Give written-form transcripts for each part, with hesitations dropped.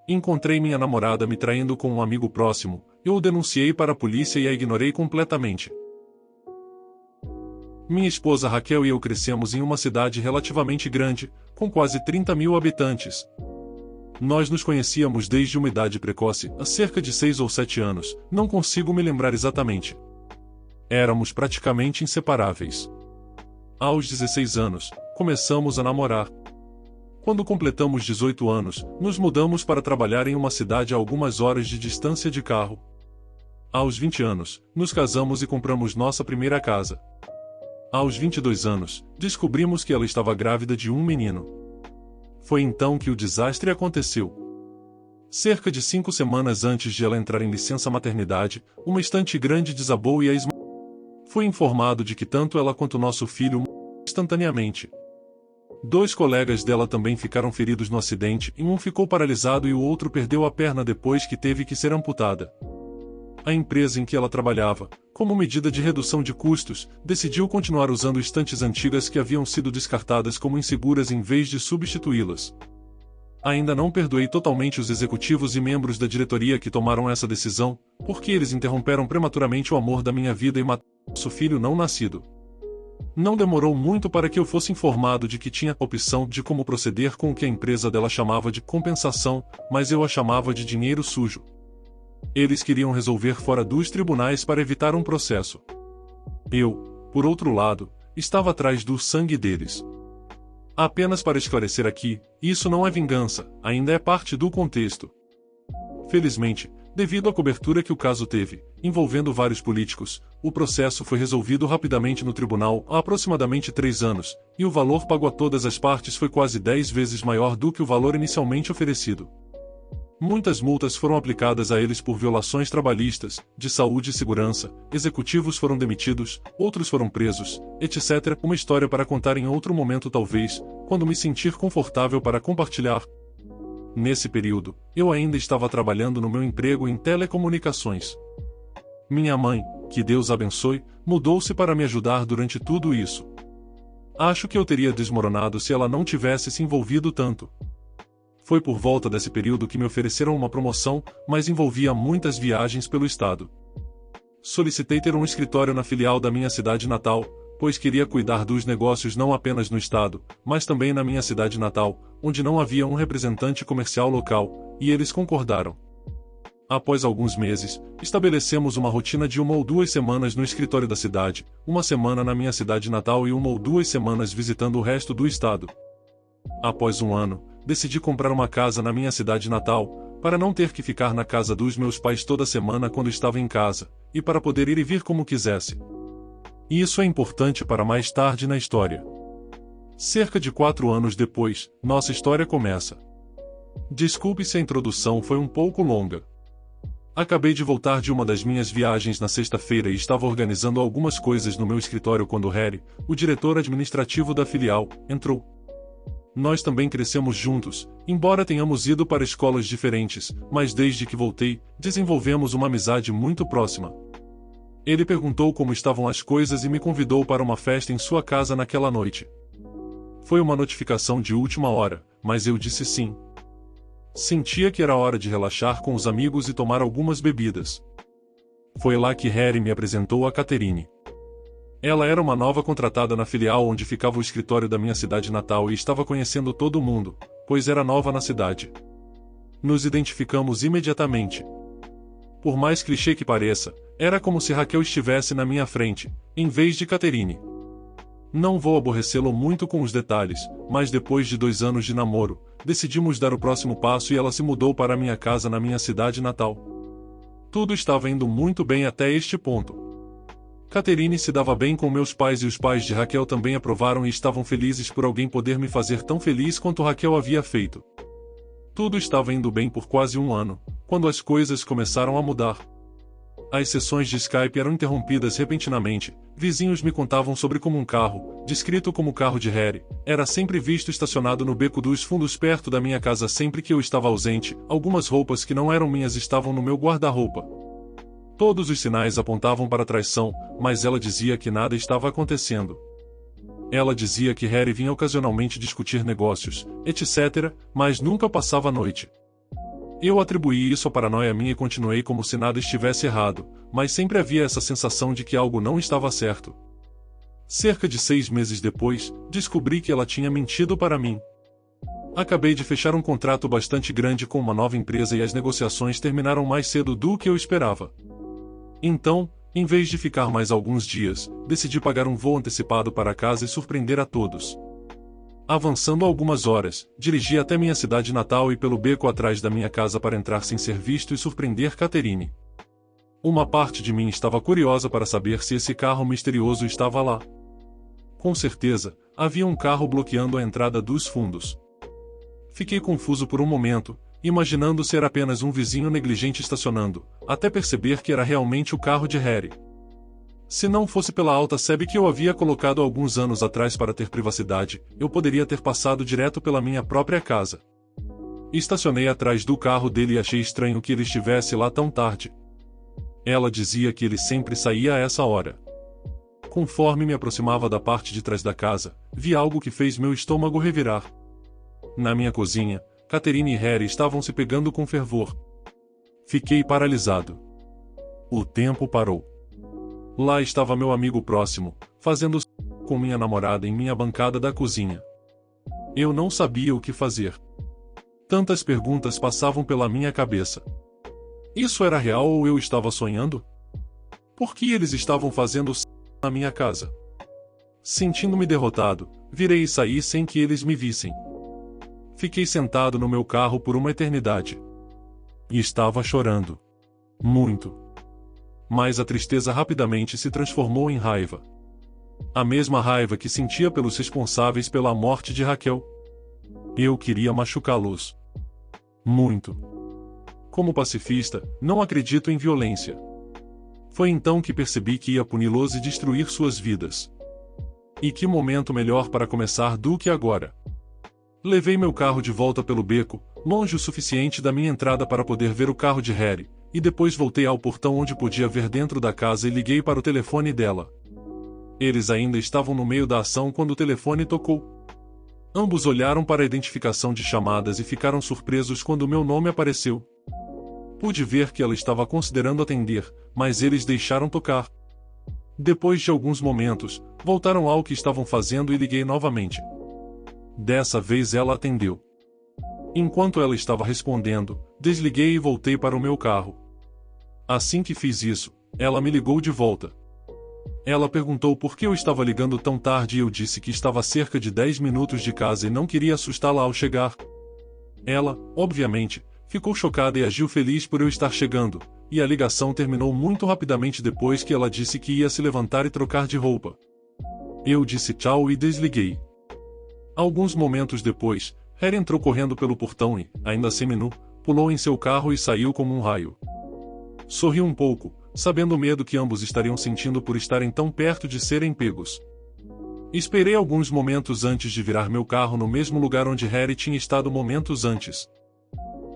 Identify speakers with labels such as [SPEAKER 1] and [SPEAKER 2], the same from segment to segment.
[SPEAKER 1] Encontrei minha namorada me traindo com um amigo próximo, eu o denunciei para a polícia e a ignorei completamente. Minha esposa Raquel e eu crescemos em uma cidade relativamente grande, com quase 30.000 habitantes. Nós nos conhecíamos desde uma idade precoce, há cerca de 6 ou 7 anos, não consigo me lembrar exatamente. Éramos praticamente inseparáveis. Aos 16 anos, começamos a namorar. Quando completamos 18 anos, nos mudamos para trabalhar em uma cidade a algumas horas de distância de carro. Aos 20 anos, nos casamos e compramos nossa primeira casa. Aos 22 anos, descobrimos que ela estava grávida de um menino. Foi então que o desastre aconteceu. Cerca de 5 semanas antes de ela entrar em licença maternidade, uma estante grande desabou e a Fui informado de que tanto ela quanto nosso filho morreram instantaneamente. 2 colegas dela também ficaram feridos no acidente e um ficou paralisado e o outro perdeu a perna depois que teve que ser amputada. A empresa em que ela trabalhava, como medida de redução de custos, decidiu continuar usando estantes antigas que haviam sido descartadas como inseguras em vez de substituí-las. Ainda não perdoei totalmente os executivos e membros da diretoria que tomaram essa decisão, porque eles interromperam prematuramente o amor da minha vida e mataram nosso filho não nascido. Não demorou muito para que eu fosse informado de que tinha opção de como proceder com o que a empresa dela chamava de compensação, mas eu a chamava de dinheiro sujo. Eles queriam resolver fora dos tribunais para evitar um processo. Eu, por outro lado, estava atrás do sangue deles. Apenas para esclarecer aqui, isso não é vingança, ainda é parte do contexto. Felizmente, devido à cobertura que o caso teve, envolvendo vários políticos, o processo foi resolvido rapidamente no tribunal há aproximadamente 3 anos, e o valor pago a todas as partes foi quase 10 vezes maior do que o valor inicialmente oferecido. Muitas multas foram aplicadas a eles por violações trabalhistas, de saúde e segurança, executivos foram demitidos, outros foram presos, etc. Uma história para contar em outro momento talvez, quando me sentir confortável para compartilhar. Nesse período, eu ainda estava trabalhando no meu emprego em telecomunicações. Minha mãe, que Deus abençoe, mudou-se para me ajudar durante tudo isso. Acho que eu teria desmoronado se ela não tivesse se envolvido tanto. Foi por volta desse período que me ofereceram uma promoção, mas envolvia muitas viagens pelo estado. Solicitei ter um escritório na filial da minha cidade natal, pois queria cuidar dos negócios não apenas no estado, mas também na minha cidade natal, onde não havia um representante comercial local, e eles concordaram. Após alguns meses, estabelecemos uma rotina de 1 ou 2 semanas no escritório da cidade, 1 semana na minha cidade natal e 1 ou 2 semanas visitando o resto do estado. Após 1 ano, decidi comprar uma casa na minha cidade natal, para não ter que ficar na casa dos meus pais toda semana quando estava em casa, e para poder ir e vir como quisesse. E isso é importante para mais tarde na história. Cerca de 4 anos depois, nossa história começa. Desculpe se a introdução foi um pouco longa. Acabei de voltar de uma das minhas viagens na sexta-feira e estava organizando algumas coisas no meu escritório quando Harry, o diretor administrativo da filial, entrou. Nós também crescemos juntos, embora tenhamos ido para escolas diferentes, mas desde que voltei, desenvolvemos uma amizade muito próxima. Ele perguntou como estavam as coisas e me convidou para uma festa em sua casa naquela noite. Foi uma notificação de última hora, mas eu disse sim. Sentia que era hora de relaxar com os amigos e tomar algumas bebidas. Foi lá que Harry me apresentou a Catherine. Ela era uma nova contratada na filial onde ficava o escritório da minha cidade natal e estava conhecendo todo mundo, pois era nova na cidade. Nos identificamos imediatamente. Por mais clichê que pareça, era como se Raquel estivesse na minha frente, em vez de Catherine. Não vou aborrecê-lo muito com os detalhes, mas depois de 2 anos de namoro, decidimos dar o próximo passo e ela se mudou para a minha casa na minha cidade natal. Tudo estava indo muito bem até este ponto. Catherine se dava bem com meus pais e os pais de Raquel também aprovaram e estavam felizes por alguém poder me fazer tão feliz quanto Raquel havia feito. Tudo estava indo bem por quase 1 ano, quando as coisas começaram a mudar. As sessões de Skype eram interrompidas repentinamente, vizinhos me contavam sobre como um carro, descrito como o carro de Harry, era sempre visto estacionado no beco dos fundos perto da minha casa sempre que eu estava ausente, algumas roupas que não eram minhas estavam no meu guarda-roupa. Todos os sinais apontavam para traição, mas ela dizia que nada estava acontecendo. Ela dizia que Harry vinha ocasionalmente discutir negócios, etc., mas nunca passava a noite. Eu atribuí isso à paranoia minha e continuei como se nada estivesse errado, mas sempre havia essa sensação de que algo não estava certo. Cerca de 6 meses depois, descobri que ela tinha mentido para mim. Acabei de fechar um contrato bastante grande com uma nova empresa e as negociações terminaram mais cedo do que eu esperava. Então, em vez de ficar mais alguns dias, decidi pagar um voo antecipado para casa e surpreender a todos. Avançando algumas horas, dirigi até minha cidade natal e pelo beco atrás da minha casa para entrar sem ser visto e surpreender Catherine. Uma parte de mim estava curiosa para saber se esse carro misterioso estava lá. Com certeza, havia um carro bloqueando a entrada dos fundos. Fiquei confuso por um momento, imaginando ser apenas um vizinho negligente estacionando, até perceber que era realmente o carro de Harry. Se não fosse pela alta sebe que eu havia colocado alguns anos atrás para ter privacidade, eu poderia ter passado direto pela minha própria casa. Estacionei atrás do carro dele e achei estranho que ele estivesse lá tão tarde. Ela dizia que ele sempre saía a essa hora. Conforme me aproximava da parte de trás da casa, vi algo que fez meu estômago revirar. Na minha cozinha, Catherine e Harry estavam se pegando com fervor. Fiquei paralisado. O tempo parou. Lá estava meu amigo próximo, fazendo com minha namorada em minha bancada da cozinha. Eu não sabia o que fazer. Tantas perguntas passavam pela minha cabeça. Isso era real ou eu estava sonhando? Por que eles estavam fazendo na minha casa? Sentindo-me derrotado, virei e saí sem que eles me vissem. Fiquei sentado no meu carro por uma eternidade. E estava chorando. Muito. Mas a tristeza rapidamente se transformou em raiva. A mesma raiva que sentia pelos responsáveis pela morte de Raquel. Eu queria machucá-los. Muito. Como pacifista, não acredito em violência. Foi então que percebi que ia puni-los e destruir suas vidas. E que momento melhor para começar do que agora? Levei meu carro de volta pelo beco, longe o suficiente da minha entrada para poder ver o carro de Harry, e depois voltei ao portão onde podia ver dentro da casa e liguei para o telefone dela. Eles ainda estavam no meio da ação quando o telefone tocou. Ambos olharam para a identificação de chamadas e ficaram surpresos quando o meu nome apareceu. Pude ver que ela estava considerando atender, mas eles deixaram tocar. Depois de alguns momentos, voltaram ao que estavam fazendo e liguei novamente. Dessa vez ela atendeu. Enquanto ela estava respondendo, desliguei e voltei para o meu carro. Assim que fiz isso, ela me ligou de volta. Ela perguntou por que eu estava ligando tão tarde e eu disse que estava a cerca de 10 minutos de casa e não queria assustá-la ao chegar. Ela, obviamente, ficou chocada e agiu feliz por eu estar chegando, e a ligação terminou muito rapidamente depois que ela disse que ia se levantar e trocar de roupa. Eu disse tchau e desliguei. Alguns momentos depois, Harry entrou correndo pelo portão e, ainda seminu, pulou em seu carro e saiu como um raio. Sorri um pouco, sabendo o medo que ambos estariam sentindo por estarem tão perto de serem pegos. Esperei alguns momentos antes de virar meu carro no mesmo lugar onde Harry tinha estado momentos antes.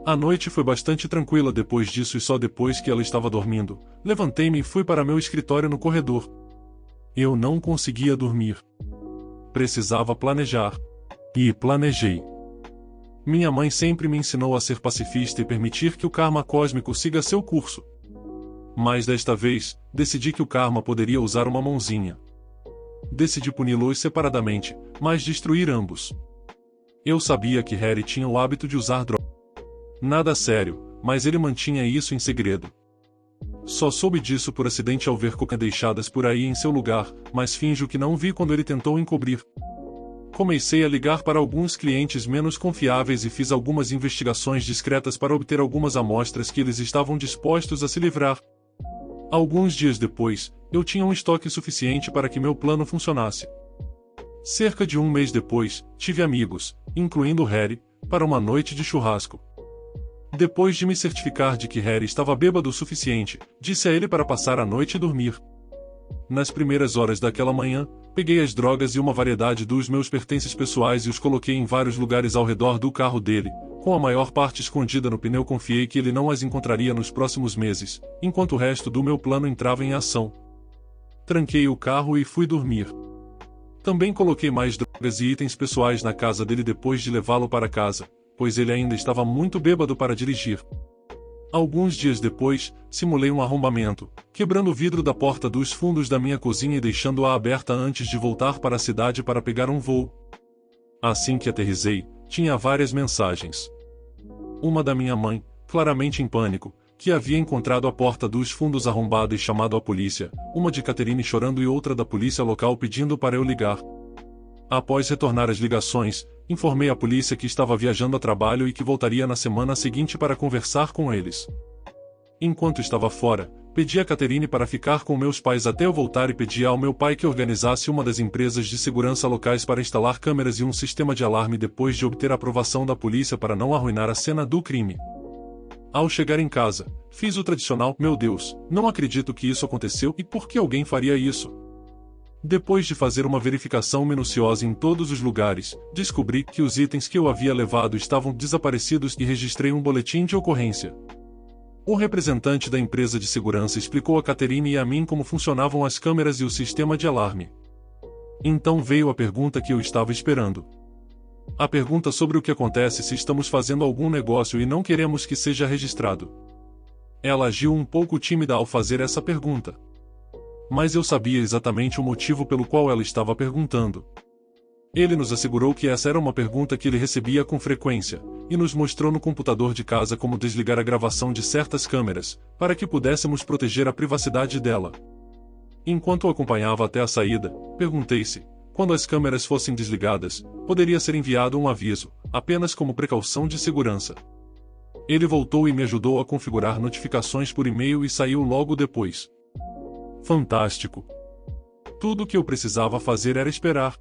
[SPEAKER 1] A noite foi bastante tranquila depois disso e só depois que ela estava dormindo, levantei-me e fui para meu escritório no corredor. Eu não conseguia dormir. Precisava planejar. E planejei. Minha mãe sempre me ensinou a ser pacifista e permitir que o karma cósmico siga seu curso. Mas desta vez, decidi que o karma poderia usar uma mãozinha. Decidi puni-los separadamente, mas destruir ambos. Eu sabia que Harry tinha o hábito de usar drogas. Nada sério, mas ele mantinha isso em segredo. Só soube disso por acidente ao ver coca deixadas por aí em seu lugar, mas finjo que não vi quando ele tentou encobrir. Comecei a ligar para alguns clientes menos confiáveis e fiz algumas investigações discretas para obter algumas amostras que eles estavam dispostos a se livrar. Alguns dias depois, eu tinha um estoque suficiente para que meu plano funcionasse. Cerca de um mês depois, tive amigos, incluindo Harry, para uma noite de churrasco. Depois de me certificar de que Harry estava bêbado o suficiente, disse a ele para passar a noite e dormir. Nas primeiras horas daquela manhã, peguei as drogas e uma variedade dos meus pertences pessoais e os coloquei em vários lugares ao redor do carro dele, com a maior parte escondida no pneu. Confiei que ele não as encontraria nos próximos meses, enquanto o resto do meu plano entrava em ação. Tranquei o carro e fui dormir. Também coloquei mais drogas e itens pessoais na casa dele depois de levá-lo para casa, pois ele ainda estava muito bêbado para dirigir. Alguns dias depois, simulei um arrombamento, quebrando o vidro da porta dos fundos da minha cozinha e deixando-a aberta antes de voltar para a cidade para pegar um voo. Assim que aterrissei, tinha várias mensagens. Uma da minha mãe, claramente em pânico, que havia encontrado a porta dos fundos arrombada e chamado a polícia, uma de Catherine chorando e outra da polícia local pedindo para eu ligar. Após retornar as ligações, informei a polícia que estava viajando a trabalho e que voltaria na semana seguinte para conversar com eles. Enquanto estava fora, pedi a Catherine para ficar com meus pais até eu voltar e pedi ao meu pai que organizasse uma das empresas de segurança locais para instalar câmeras e um sistema de alarme depois de obter a aprovação da polícia para não arruinar a cena do crime. Ao chegar em casa, fiz o tradicional "Meu Deus, não acredito que isso aconteceu e por que alguém faria isso?". Depois de fazer uma verificação minuciosa em todos os lugares, descobri que os itens que eu havia levado estavam desaparecidos e registrei um boletim de ocorrência. O representante da empresa de segurança explicou a Catherine e a mim como funcionavam as câmeras e o sistema de alarme. Então veio a pergunta que eu estava esperando. A pergunta sobre o que acontece se estamos fazendo algum negócio e não queremos que seja registrado. Ela agiu um pouco tímida ao fazer essa pergunta. Mas eu sabia exatamente o motivo pelo qual ela estava perguntando. Ele nos assegurou que essa era uma pergunta que ele recebia com frequência, e nos mostrou no computador de casa como desligar a gravação de certas câmeras, para que pudéssemos proteger a privacidade dela. Enquanto o acompanhava até a saída, perguntei-se, quando as câmeras fossem desligadas, poderia ser enviado um aviso, apenas como precaução de segurança. Ele voltou e me ajudou a configurar notificações por e-mail e saiu logo depois. Fantástico! Tudo o que eu precisava fazer era esperar.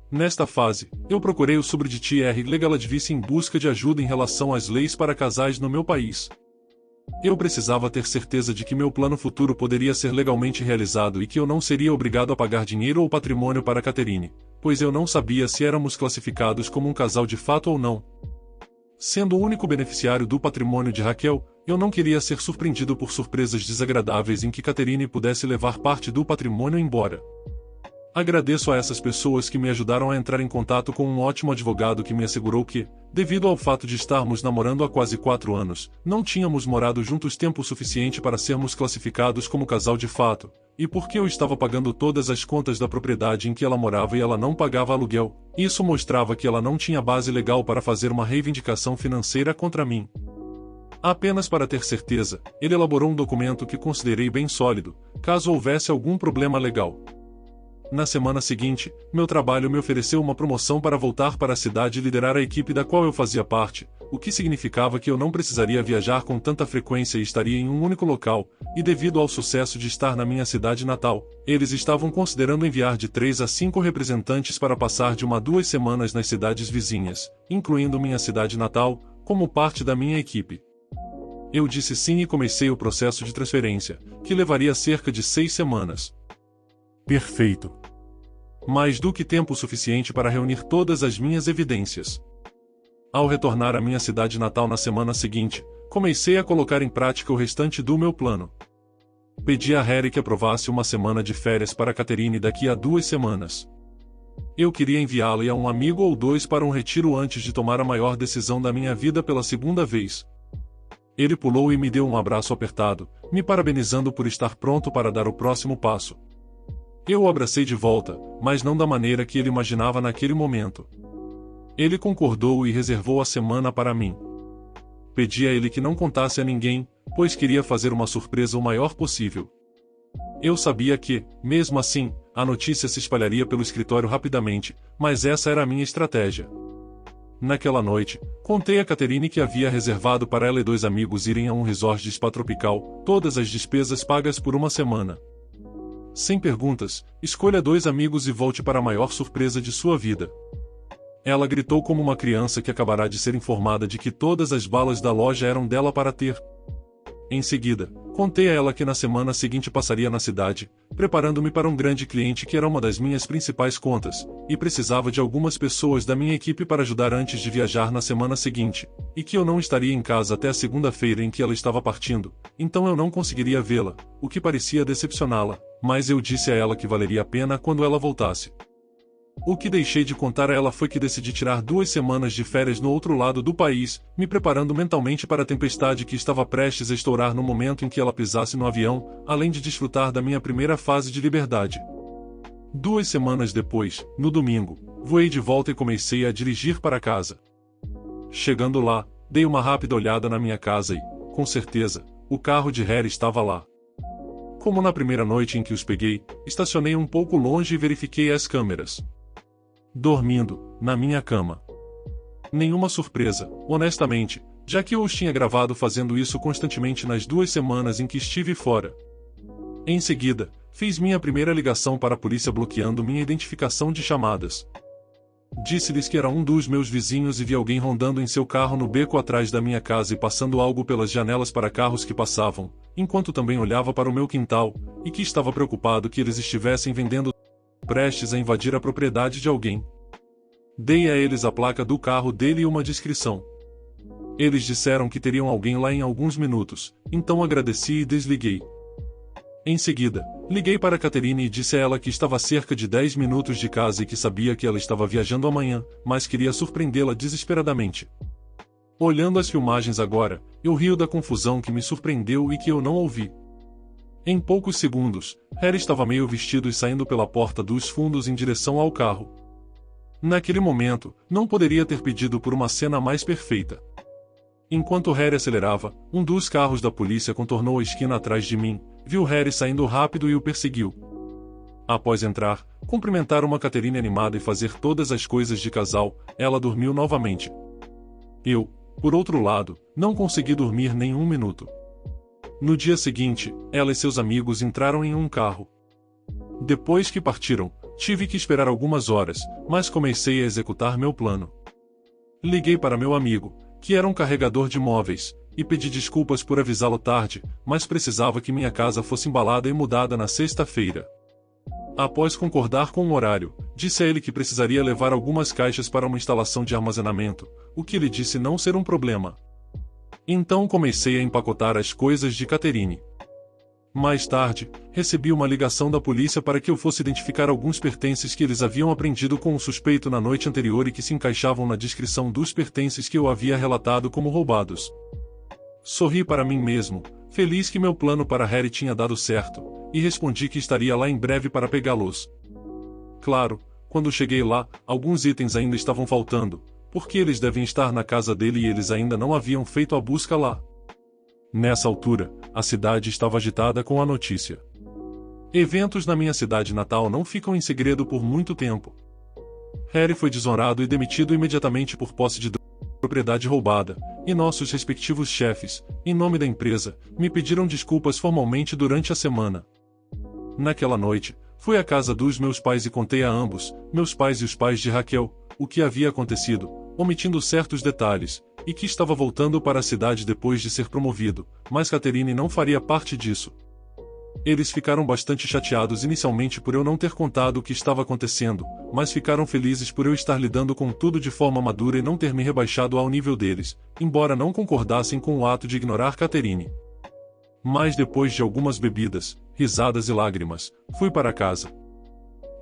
[SPEAKER 1] Nesta fase, eu procurei o subreddit Legal Advice em busca de ajuda em relação às leis para casais no meu país. Eu precisava ter certeza de que meu plano futuro poderia ser legalmente realizado e que eu não seria obrigado a pagar dinheiro ou patrimônio para Catherine, pois eu não sabia se éramos classificados como um casal de fato ou não. Sendo o único beneficiário do patrimônio de Raquel, eu não queria ser surpreendido por surpresas desagradáveis em que Catherine pudesse levar parte do patrimônio embora. Agradeço a essas pessoas que me ajudaram a entrar em contato com um ótimo advogado que me assegurou que, devido ao fato de estarmos namorando há quase 4 anos, não tínhamos morado juntos tempo suficiente para sermos classificados como casal de fato, e porque eu estava pagando todas as contas da propriedade em que ela morava e ela não pagava aluguel, isso mostrava que ela não tinha base legal para fazer uma reivindicação financeira contra mim. Apenas para ter certeza, ele elaborou um documento que considerei bem sólido, caso houvesse algum problema legal. Na semana seguinte, meu trabalho me ofereceu uma promoção para voltar para a cidade e liderar a equipe da qual eu fazia parte, o que significava que eu não precisaria viajar com tanta frequência e estaria em um único local, e devido ao sucesso de estar na minha cidade natal, eles estavam considerando enviar de 3 a 5 representantes para passar de 1 a 2 semanas nas cidades vizinhas, incluindo minha cidade natal, como parte da minha equipe. Eu disse sim e comecei o processo de transferência, que levaria cerca de 6 semanas. Perfeito. Mais do que tempo suficiente para reunir todas as minhas evidências. Ao retornar à minha cidade natal na semana seguinte, comecei a colocar em prática o restante do meu plano. Pedi a Harry que aprovasse uma semana de férias para Catherine daqui a 2 semanas. Eu queria enviá-la e a um amigo ou 2 para um retiro antes de tomar a maior decisão da minha vida pela segunda vez. Ele pulou e me deu um abraço apertado, me parabenizando por estar pronto para dar o próximo passo. Eu o abracei de volta, mas não da maneira que ele imaginava naquele momento. Ele concordou e reservou a semana para mim. Pedi a ele que não contasse a ninguém, pois queria fazer uma surpresa o maior possível. Eu sabia que, mesmo assim, a notícia se espalharia pelo escritório rapidamente, mas essa era a minha estratégia. Naquela noite, contei a Catherine que havia reservado para ela e 2 amigos irem a um resort de spa tropical, todas as despesas pagas por uma semana. Sem perguntas, escolha 2 amigos e volte para a maior surpresa de sua vida. Ela gritou como uma criança que acabará de ser informada de que todas as balas da loja eram dela para ter. Em seguida, contei a ela que na semana seguinte passaria na cidade, preparando-me para um grande cliente que era uma das minhas principais contas, e precisava de algumas pessoas da minha equipe para ajudar antes de viajar na semana seguinte, e que eu não estaria em casa até a segunda-feira em que ela estava partindo, então eu não conseguiria vê-la, o que parecia decepcioná-la, mas eu disse a ela que valeria a pena quando ela voltasse. O que deixei de contar a ela foi que decidi tirar 2 semanas de férias no outro lado do país, me preparando mentalmente para a tempestade que estava prestes a estourar no momento em que ela pisasse no avião, além de desfrutar da minha primeira fase de liberdade. 2 semanas depois, no domingo, voei de volta e comecei a dirigir para casa. Chegando lá, dei uma rápida olhada na minha casa e, com certeza, o carro de Harry estava lá. Como na primeira noite em que os peguei, estacionei um pouco longe e verifiquei as câmeras. Dormindo, na minha cama. Nenhuma surpresa, honestamente, já que eu os tinha gravado fazendo isso constantemente nas 2 semanas em que estive fora. Em seguida, fiz minha primeira ligação para a polícia bloqueando minha identificação de chamadas. Disse-lhes que era um dos meus vizinhos e vi alguém rondando em seu carro no beco atrás da minha casa e passando algo pelas janelas para carros que passavam, enquanto também olhava para o meu quintal, e que estava preocupado que eles estivessem vendendo prestes a invadir a propriedade de alguém. Dei a eles a placa do carro dele e uma descrição. Eles disseram que teriam alguém lá em alguns minutos, então agradeci e desliguei. Em seguida, liguei para Catherine e disse a ela que estava a cerca de 10 minutos de casa e que sabia que ela estava viajando amanhã, mas queria surpreendê-la desesperadamente. Olhando as filmagens agora, eu rio da confusão que me surpreendeu e que eu não ouvi. Em poucos segundos, Harry estava meio vestido e saindo pela porta dos fundos em direção ao carro. Naquele momento, não poderia ter pedido por uma cena mais perfeita. Enquanto Harry acelerava, um dos carros da polícia contornou a esquina atrás de mim, viu Harry saindo rápido e o perseguiu. Após entrar, cumprimentar uma Catherine animada e fazer todas as coisas de casal, ela dormiu novamente. Eu, por outro lado, não consegui dormir nem um minuto. No dia seguinte, ela e seus amigos entraram em um carro. Depois que partiram, tive que esperar algumas horas, mas comecei a executar meu plano. Liguei para meu amigo, que era um carregador de móveis, e pedi desculpas por avisá-lo tarde, mas precisava que minha casa fosse embalada e mudada na sexta-feira. Após concordar com o horário, disse a ele que precisaria levar algumas caixas para uma instalação de armazenamento, o que ele disse não ser um problema. Então comecei a empacotar as coisas de Catherine. Mais tarde, recebi uma ligação da polícia para que eu fosse identificar alguns pertences que eles haviam apreendido com o suspeito na noite anterior e que se encaixavam na descrição dos pertences que eu havia relatado como roubados. Sorri para mim mesmo, feliz que meu plano para Harry tinha dado certo, e respondi que estaria lá em breve para pegá-los. Claro, quando cheguei lá, alguns itens ainda estavam faltando, porque eles devem estar na casa dele e eles ainda não haviam feito a busca lá. Nessa altura, a cidade estava agitada com a notícia. Eventos na minha cidade natal não ficam em segredo por muito tempo. Harry foi desonrado e demitido imediatamente por posse de propriedade roubada, e nossos respectivos chefes, em nome da empresa, me pediram desculpas formalmente durante a semana. Naquela noite, fui à casa dos meus pais e contei a ambos, meus pais e os pais de Raquel, o que havia acontecido, omitindo certos detalhes, e que estava voltando para a cidade depois de ser promovido, mas Catherine não faria parte disso. Eles ficaram bastante chateados inicialmente por eu não ter contado o que estava acontecendo, mas ficaram felizes por eu estar lidando com tudo de forma madura e não ter me rebaixado ao nível deles, embora não concordassem com o ato de ignorar Catherine. Mas depois de algumas bebidas, risadas e lágrimas, fui para casa.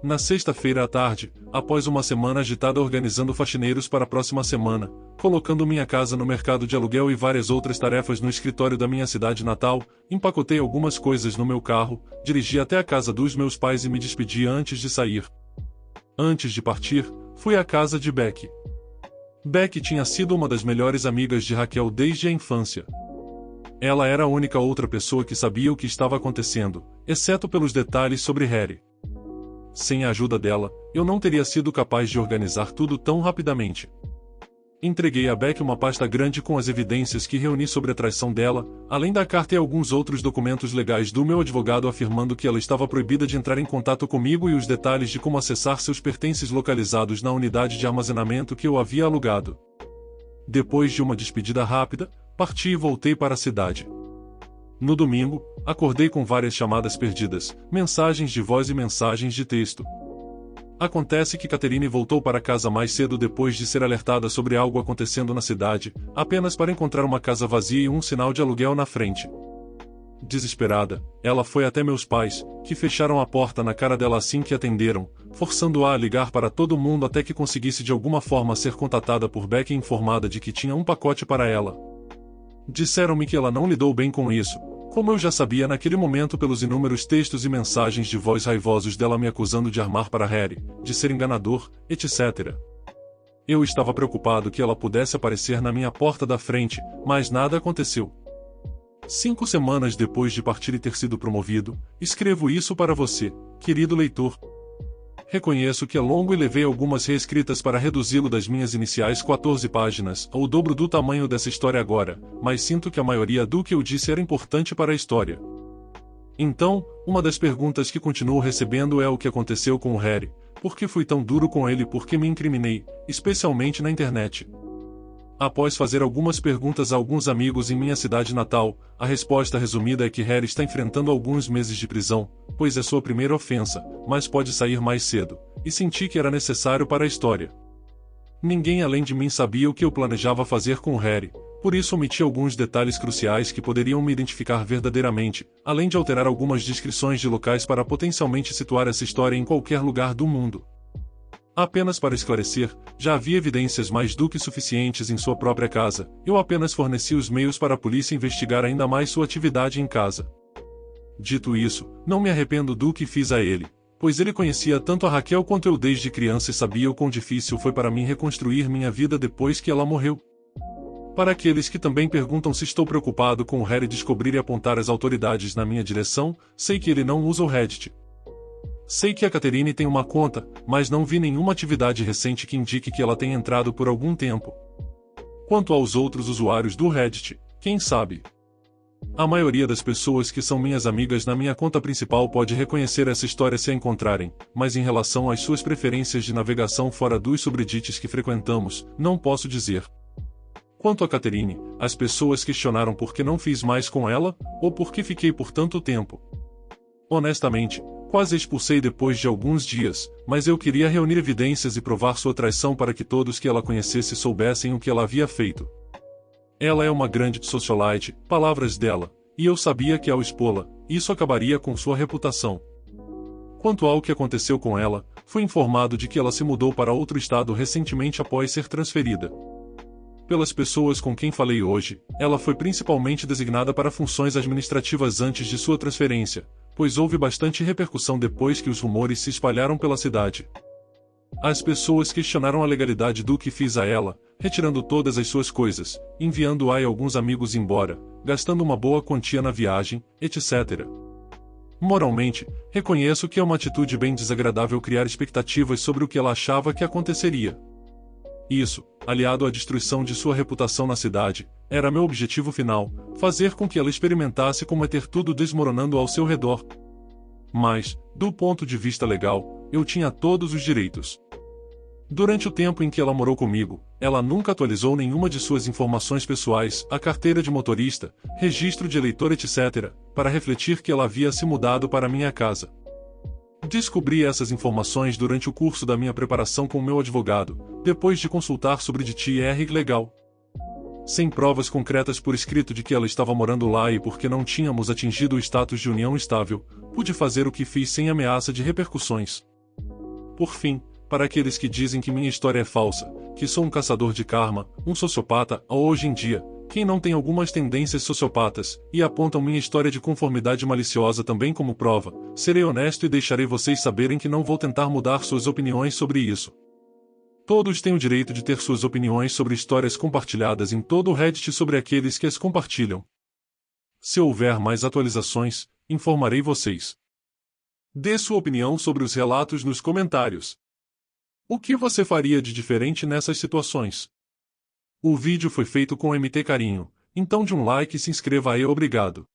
[SPEAKER 1] Na sexta-feira à tarde, após uma semana agitada organizando faxineiros para a próxima semana, colocando minha casa no mercado de aluguel e várias outras tarefas no escritório da minha cidade natal, empacotei algumas coisas no meu carro, dirigi até a casa dos meus pais e me despedi antes de sair. Antes de partir, fui à casa de Becky. Becky tinha sido uma das melhores amigas de Raquel desde a infância. Ela era a única outra pessoa que sabia o que estava acontecendo, exceto pelos detalhes sobre Harry. Sem a ajuda dela, eu não teria sido capaz de organizar tudo tão rapidamente. Entreguei a Becky uma pasta grande com as evidências que reuni sobre a traição dela, além da carta e alguns outros documentos legais do meu advogado afirmando que ela estava proibida de entrar em contato comigo e os detalhes de como acessar seus pertences localizados na unidade de armazenamento que eu havia alugado. Depois de uma despedida rápida, parti e voltei para a cidade. No domingo, acordei com várias chamadas perdidas, mensagens de voz e mensagens de texto. Acontece que Catherine voltou para casa mais cedo depois de ser alertada sobre algo acontecendo na cidade, apenas para encontrar uma casa vazia e um sinal de aluguel na frente. Desesperada, ela foi até meus pais, que fecharam a porta na cara dela assim que atenderam, forçando-a a ligar para todo mundo até que conseguisse de alguma forma ser contatada por Beck e informada de que tinha um pacote para ela. Disseram-me que ela não lidou bem com isso, como eu já sabia naquele momento pelos inúmeros textos e mensagens de voz raivosos dela me acusando de armar para Harry, de ser enganador, etc. Eu estava preocupado que ela pudesse aparecer na minha porta da frente, mas nada aconteceu. 5 semanas depois de partir e ter sido promovido, escrevo isso para você, querido leitor. Reconheço que é longo e levei algumas reescritas para reduzi-lo das minhas iniciais 14 páginas, ao dobro do tamanho dessa história agora, mas sinto que a maioria do que eu disse era importante para a história. Então, uma das perguntas que continuo recebendo é o que aconteceu com o Harry, por que fui tão duro com ele e por que me incriminei, especialmente na internet. Após fazer algumas perguntas a alguns amigos em minha cidade natal, a resposta resumida é que Harry está enfrentando alguns meses de prisão, pois é sua primeira ofensa, mas pode sair mais cedo, e senti que era necessário para a história. Ninguém além de mim sabia o que eu planejava fazer com Harry, por isso omiti alguns detalhes cruciais que poderiam me identificar verdadeiramente, além de alterar algumas descrições de locais para potencialmente situar essa história em qualquer lugar do mundo. Apenas para esclarecer, já havia evidências mais do que suficientes em sua própria casa, eu apenas forneci os meios para a polícia investigar ainda mais sua atividade em casa. Dito isso, não me arrependo do que fiz a ele, pois ele conhecia tanto a Raquel quanto eu desde criança e sabia o quão difícil foi para mim reconstruir minha vida depois que ela morreu. Para aqueles que também perguntam se estou preocupado com o Harry descobrir e apontar as autoridades na minha direção, sei que ele não usa o Reddit. Sei que a Catherine tem uma conta, mas não vi nenhuma atividade recente que indique que ela tenha entrado por algum tempo. Quanto aos outros usuários do Reddit, quem sabe? A maioria das pessoas que são minhas amigas na minha conta principal pode reconhecer essa história se a encontrarem, mas em relação às suas preferências de navegação fora dos subreddits que frequentamos, não posso dizer. Quanto a Catherine, as pessoas questionaram por que não fiz mais com ela, ou por que fiquei por tanto tempo. Honestamente, quase a expulsei depois de alguns dias, mas eu queria reunir evidências e provar sua traição para que todos que ela conhecesse soubessem o que ela havia feito. Ela é uma grande socialite, palavras dela, e eu sabia que ao expô-la, isso acabaria com sua reputação. Quanto ao que aconteceu com ela, fui informado de que ela se mudou para outro estado recentemente após ser transferida. Pelas pessoas com quem falei hoje, ela foi principalmente designada para funções administrativas antes de sua transferência, pois houve bastante repercussão depois que os rumores se espalharam pela cidade. As pessoas questionaram a legalidade do que fiz a ela, retirando todas as suas coisas, enviando-a e alguns amigos embora, gastando uma boa quantia na viagem, etc. Moralmente, reconheço que é uma atitude bem desagradável criar expectativas sobre o que ela achava que aconteceria. Isso, aliado à destruição de sua reputação na cidade, era meu objetivo final, fazer com que ela experimentasse como é ter tudo desmoronando ao seu redor. Mas, do ponto de vista legal, eu tinha todos os direitos. Durante o tempo em que ela morou comigo, ela nunca atualizou nenhuma de suas informações pessoais, a carteira de motorista, registro de eleitor etc., para refletir que ela havia se mudado para minha casa. Descobri essas informações durante o curso da minha preparação com meu advogado, depois de consultar sobre DTR legal. Sem provas concretas por escrito de que ela estava morando lá e porque não tínhamos atingido o status de união estável, pude fazer o que fiz sem ameaça de repercussões. Por fim, para aqueles que dizem que minha história é falsa, que sou um caçador de karma, um sociopata, ou hoje em dia, quem não tem algumas tendências sociopatas, e apontam minha história de conformidade maliciosa também como prova, serei honesto e deixarei vocês saberem que não vou tentar mudar suas opiniões sobre isso. Todos têm o direito de ter suas opiniões sobre histórias compartilhadas em todo o Reddit sobre aqueles que as compartilham. Se houver mais atualizações, informarei vocês. Dê sua opinião sobre os relatos nos comentários. O que você faria de diferente nessas situações? O vídeo foi feito com MT Carinho, então de um like e se inscreva aí, obrigado.